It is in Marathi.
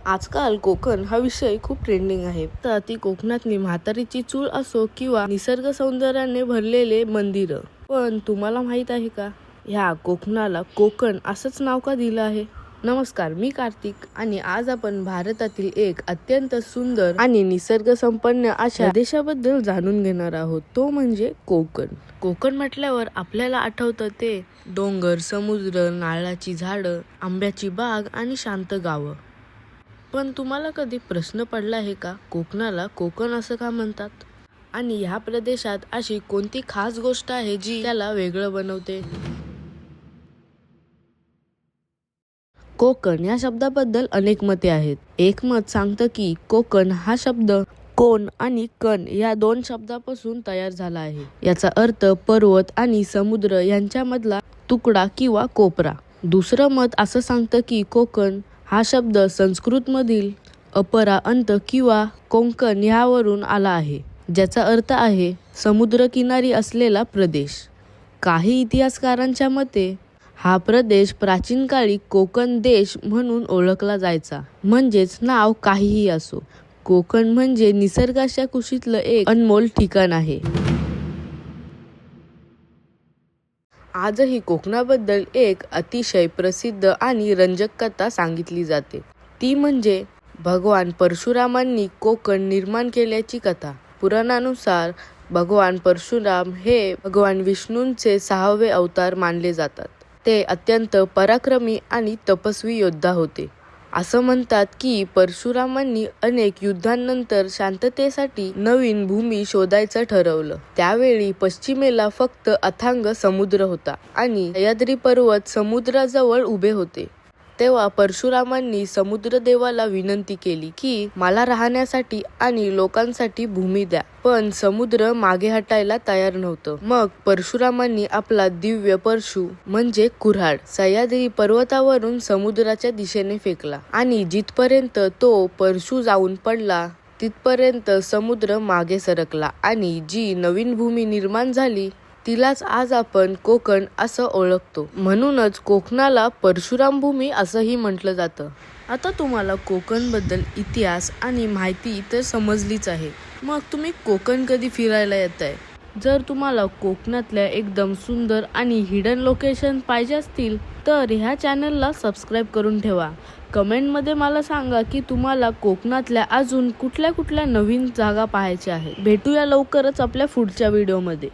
आजकाल कोकण हा विषय खूप ट्रेंडिंग आहे. तर ती कोकणातली म्हातारीची चूल असो किंवा निसर्ग सौंदर्याने भरलेले मंदिर. पण तुम्हाला माहित आहे का, ह्या कोकणाला कोकण असंच नाव का दिलं आहे? नमस्कार, मी कार्तिक आणि आज आपण भारतातील एक अत्यंत सुंदर आणि निसर्ग संपन्न अशा देशाबद्दल जाणून घेणार आहोत. तो म्हणजे कोकण. कोकण म्हटल्यावर आपल्याला आठवतं ते डोंगर, समुद्र, नारळाची झाडं, आंब्याची बाग आणि शांत गावं. पण तुम्हाला कधी प्रश्न पडला आहे का, कोकणाला कोकण असं का म्हणतात? आणि ह्या प्रदेशात अशी कोणती खास गोष्ट आहे जी त्याला वेगळं बनवते? कोकण या शब्दाबद्दल अनेक मते आहेत. एक मत सांगतं की कोकण हा शब्द कोण आणि कण या दोन शब्दापासून तयार झाला आहे. याचा अर्थ पर्वत आणि समुद्र यांच्यामधला तुकडा किंवा कोपरा. दुसरं मत असं सांगतं की कोकण हा शब्द संस्कृतमधील अपरा अंत किंवा कोंकण यावरून आला आहे, ज्याचा अर्थ आहे समुद्रकिनारी असलेला प्रदेश. काही इतिहासकारांच्या मते हा प्रदेश प्राचीन काळी कोकण देश म्हणून ओळखला जायचा. म्हणजेच नाव काहीही असो, कोकण म्हणजे निसर्गाच्या कुशीतलं एक अनमोल ठिकाण आहे. आजही कोकणाबद्दल एक अतिशय प्रसिद्ध आणि रंजक कथा सांगितली जाते. ती म्हणजे भगवान परशुरामांनी कोकण निर्माण केल्याची कथा. पुराणानुसार भगवान परशुराम हे भगवान विष्णूंचे 6वे अवतार मानले जातात. ते अत्यंत पराक्रमी आणि तपस्वी योद्धा होते. असं म्हणतात की परशुरामांनी अनेक युद्धांनंतर शांततेसाठी नवीन भूमी शोधायचं ठरवलं. त्यावेळी पश्चिमेला फक्त अथांग समुद्र होता आणि सह्याद्री पर्वत समुद्राजवळ उभे होते. तेव्हा परशुरामांनी समुद्रदेवाला विनंती केली की मला राहण्यासाठी आणि लोकांसाठी भूमी द्या. पण समुद्र मागे हटायला तयार नव्हतं. मग परशुरामांनी आपला दिव्य परशु म्हणजे कुऱ्हाड सह्याद्री पर्वतावरून समुद्राच्या दिशेने फेकला आणि जिथपर्यंत तो परशु जाऊन पडला तिथपर्यंत समुद्र मागे सरकला आणि जी नवीन भूमी निर्माण झाली तिलाच आज आपण कोकण असं ओळखतो. म्हणूनच कोकणाला परशुराम भूमी असंही म्हटलं जातं. आता तुम्हाला कोकणबद्दल इतिहास आणि माहिती तर समजलीच आहे. मग तुम्ही कोकण कधी फिरायला येताय? जर तुम्हाला कोकणातल्या एकदम सुंदर आणि हिडन लोकेशन पाहिजे असतील तर ह्या चॅनलला सबस्क्राईब करून ठेवा. कमेंटमध्ये मला सांगा की तुम्हाला कोकणातल्या अजून कुठल्या कुठल्या नवीन जागा पाहायच्या आहेत. भेटूया लवकरच आपल्या पुढच्या व्हिडिओमध्ये.